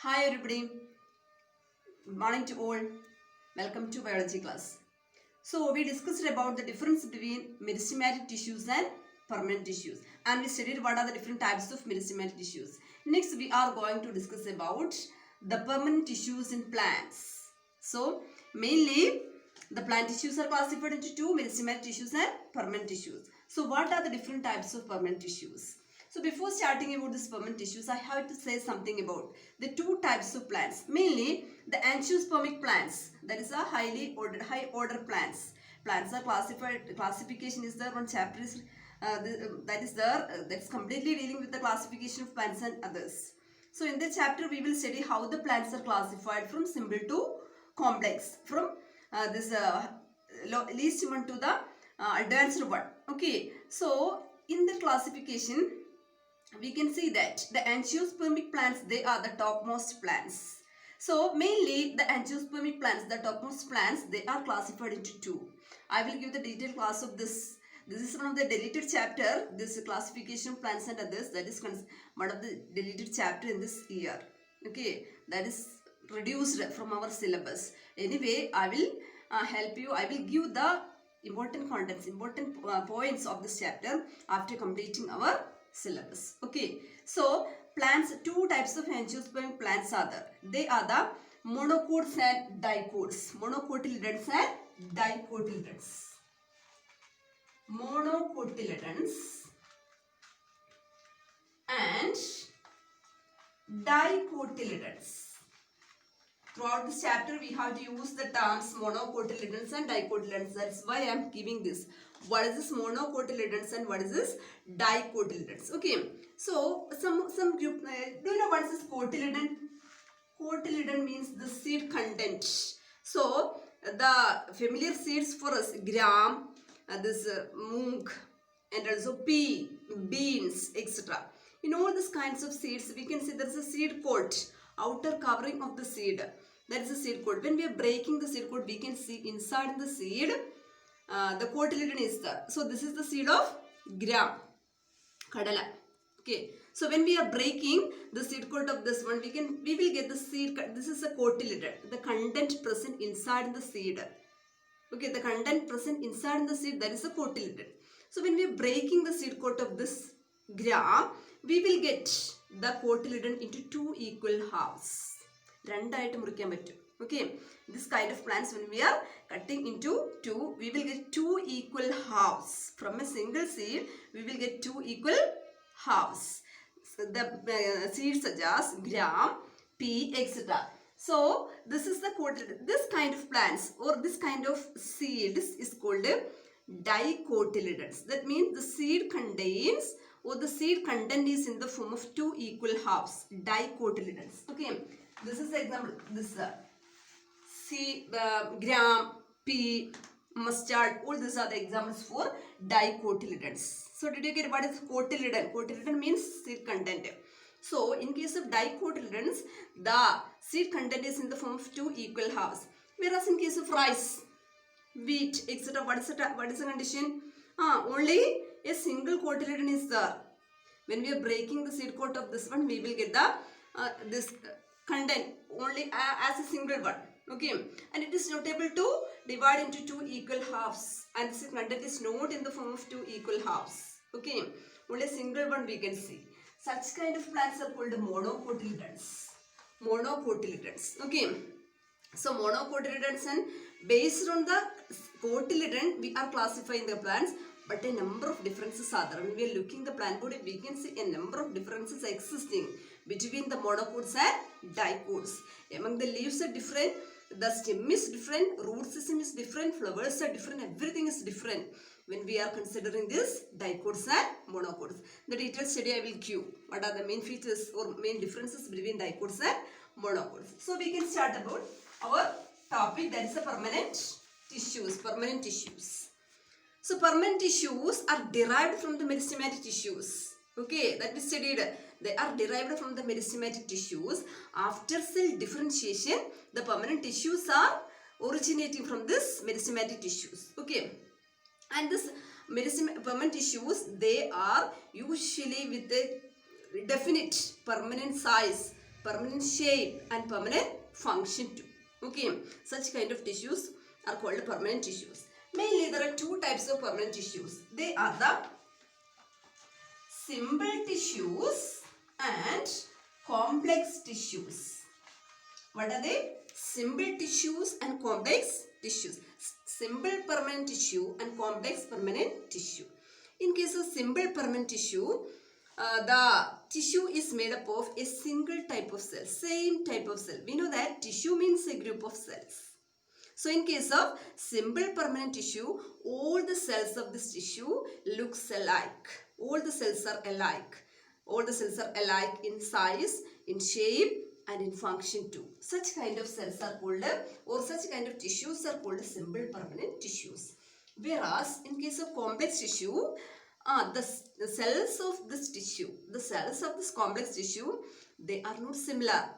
Hi everybody, good morning to all. Welcome to biology class. So we discussed about the difference between meristematic tissues and permanent tissues, and we studied what are the different types of meristematic tissues. Next we are going to discuss about the permanent tissues in plants. So mainly the plant tissues are classified into two: meristematic tissues and permanent tissues. So what are the different types of permanent tissues? So before starting about this permanent tissues, I have to say something about the two types of plants. Mainly the angiospermic plants, that is a high order plants. Plants are classified. Classification is there. One chapter is that is there. That's completely dealing with the classification of plants and others. So in this chapter we will study how the plants are classified from simple to complex, from this least one to the advanced one. Okay. So in the classification, we can see that the angiospermic plants, they are the topmost plants. So mainly the angiospermic plants, the topmost plants, they are classified into two. I will give the detailed class of this. This is one of the deleted chapter, this classification of plants and others. That is one of the deleted chapter in this year. Okay, that is reduced from our syllabus. Anyway, I will help you. I will give the important contents, important points of this chapter after completing our syllabus. Okay, so plants, two types of angiospermic plants are there. They are the monocots and dicots. Monocotyledons and dicotyledons. Monocotyledons and dicotyledons. Throughout this chapter, we have to use the terms monocotyledons and dicotyledons. That's why I am giving this. What is this monocotyledons and what is this dicotyledons? Okay. So some group. Do you know what is this cotyledon? Cotyledon means the seed content. So the familiar seeds for us: gram, this mung, and also pea, beans, etc. In all these kinds of seeds, we can see there is a seed coat, outer covering of the seed. That is the seed coat. When we are breaking the seed coat, we can see inside the seed, the cotyledon is there. So this is the seed of gram, kadala. Okay. So when we are breaking the seed coat of this one, we will get the seed. This is a cotyledon, the content present inside the seed. Okay, the content present inside the seed, that is a cotyledon. So when we are breaking the seed coat of this gram, we will get the cotyledon into two equal halves. രണ്ടായിട്ട് മുറിക്കാൻ പറ്റും. Okay, this kind of plants, when we are cutting into two, we will get two equal halves. From a single seed, we will get two equal halves. So the seeds such as gram, pea, etc. So this is the cotyledon. This kind of plants or this kind of seeds is called dicotyledons. That means the seed contains, or the seed content is in the form of two equal halves. Dicotyledons. Okay, this is example. This gram, pea, mustard. All these are the examples for dicotyledons. So did you get what is cotyledon? Cotyledon means seed content. So in case of dicotyledons, the seed content is in the form of two equal halves. Whereas in case of rice, wheat, etc., what is the condition? Only a single cotyledon is there. When we are breaking the seed coat of this one, we will get the this content only as a single one. Okay, and it is not able to divide into two equal halves, and this content is not in the form of two equal halves. Okay, only a single one we can see. Such kind of plants are called monocotyledons. Monocotyledons. Okay, so monocotyledons, and based on the cotyledon we are classifying the plants, but a number of differences are there. When we are looking the plant body, we can see a number of differences existing between the monocots and dicots. Among the leaves are different, the stem is different, root system is different, flowers are different, everything is different when we are considering this dicots and monocots. The detailed study I will give. What are the main features or main differences between dicots and monocots? So we can start about our topic, that is the permanent tissues. Permanent tissues. So permanent tissues are derived from the meristematic tissues. Okay, that we studied. They are derived from the meristematic tissues. After cell differentiation, the permanent tissues are originating from this meristematic tissues. Okay, and this permanent tissues, they are usually with a definite permanent size, permanent shape and permanent function too. Okay, such kind of tissues are called permanent tissues. Mainly there are two types of permanent tissues. They are the simple tissues and complex tissues. What are they? Simple tissues and complex tissues. Simple permanent tissue and complex permanent tissue. In case of simple permanent tissue, the tissue is made up of a single type of cell, same type of cell. We know that tissue means a group of cells. So in case of simple permanent tissue, all the cells of this tissue looks alike. All the cells are alike. All the cells are alike in size, in shape and in function too. Such kind of cells are called, or such kind of tissues are called simple permanent tissues. Whereas in case of complex tissue, the cells of this tissue, the cells of this complex tissue, they are not similar.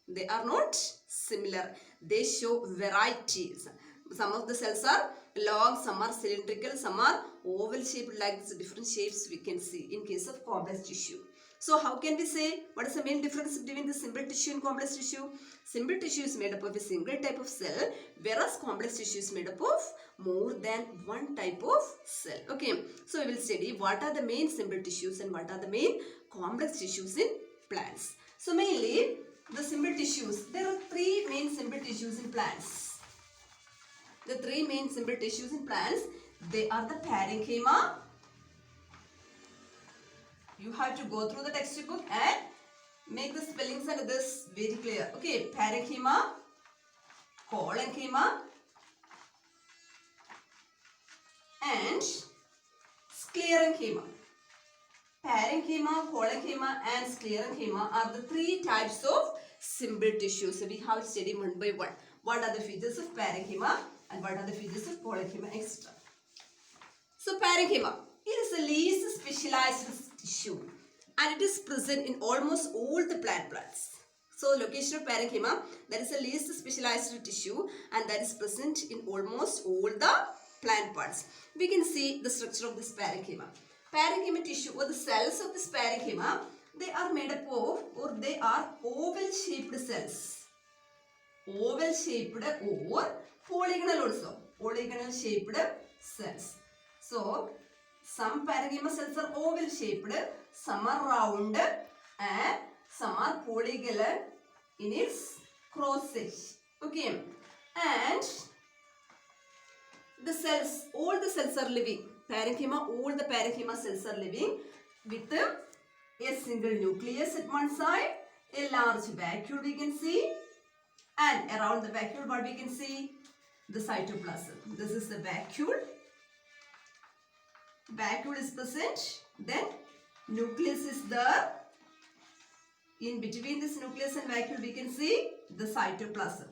They are not similar. They show varieties. Some of the cells are long, some are cylindrical, some are oval shaped, like this different shapes we can see in case of complex tissue. So how can we say what is the main difference between the simple tissue and complex tissue? Simple tissue is made up of a single type of cell, whereas complex tissue is made up of more than one type of cell. Okay, so we will study what are the main simple tissues and what are the main complex tissues in plants. So mainly the simple tissues, there are three main simple tissues in plants. The three main simple tissues in plants, they are the parenchyma. You have to go through the textbook and make the spellings and this very clear. Okay, parenchyma, collenchyma and sclerenchyma. Parenchyma, collenchyma and sclerenchyma are the three types of simple tissues. So we have studied one by one. What are the features of parenchyma and what are the features of collenchyma, etc. So parenchyma, it is the least specialized tissue and it is present in almost all the plant plants. So location of parenchyma, that is the least specialized tissue and that is present in almost all the plant parts. We can see the structure of this parenchyma. Parenchyma tissue or the cells of this parenchyma, they are made up of, or they are oval shaped cells. Oval shaped or polygonal also. Polygonal shaped cells. So some parenchyma cells are oval shaped, some are round and some are polygonal in its cross section. Okay, and the cells, all the cells are living. Parenchyma, all the parenchyma cells are living with a single nucleus at one side, a large vacuole we can see, and around the vacuole what we can see? The cytoplasm. This is the vacuole. Vacuole is present, then nucleus is there. In between this nucleus and vacuole we can see the cytoplasm.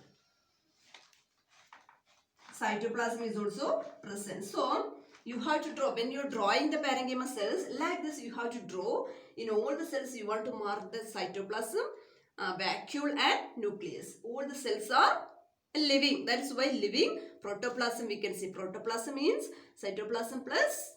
Cytoplasm is also present. So you have to draw, when you are drawing the parenchyma cells like this, you have to draw in all the cells. You want to mark the cytoplasm, vacuole and nucleus. All the cells are living. That is why living. Protoplasm we can see. Protoplasm means cytoplasm plus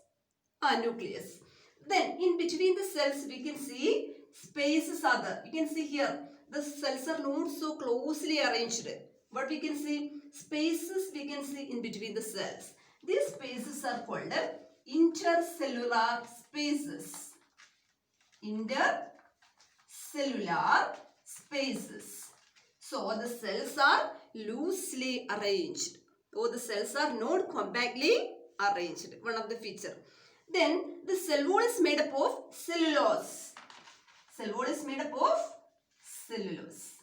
nucleus. Then in between the cells we can see spaces are there. You can see here the cells are not so closely arranged. But we can see spaces we can see in between the cells. These spaces are called intercellular spaces. Intercellular spaces. So the cells are loosely arranged. Or the cells are not compactly arranged. One of the feature. Then the cell wall is made up of cellulose. Cell wall is made up of cellulose.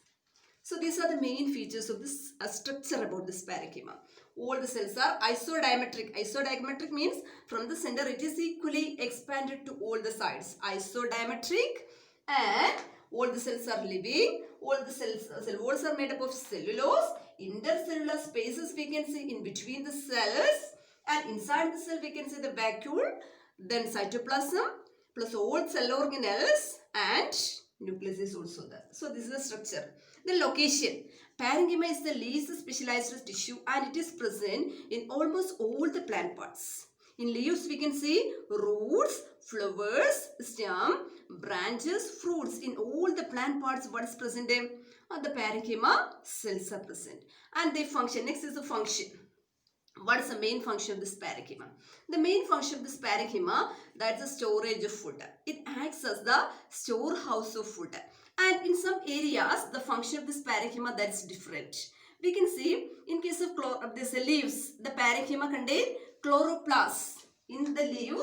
So these are the main features of this structure about this parenchyma. All the cells are isodiametric. Isodiametric means from the center it is equally expanded to all the sides. Isodiametric, and all the cells are living. All the cell walls are made up of cellulose. Intercellular spaces we can see in between the cells, and inside the cell we can see the vacuole, then cytoplasm plus all cell organelles and nucleus is also there. So this is the structure. The location. Parenchyma is the least specialized tissue and it is present in almost all the plant parts. In leaves, we can see roots, flowers, stem, branches, fruits. In all the plant parts, what is present? The parenchyma cells are present. And they function. Next is the function. What is the main function of this parenchyma? The main function of this parenchyma, that's the storage of food. It acts as the storehouse of food. And in some areas, the function of this parenchyma, that's different. We can see in case of this leaves, the parenchyma contain chloroplasts. In the leaves,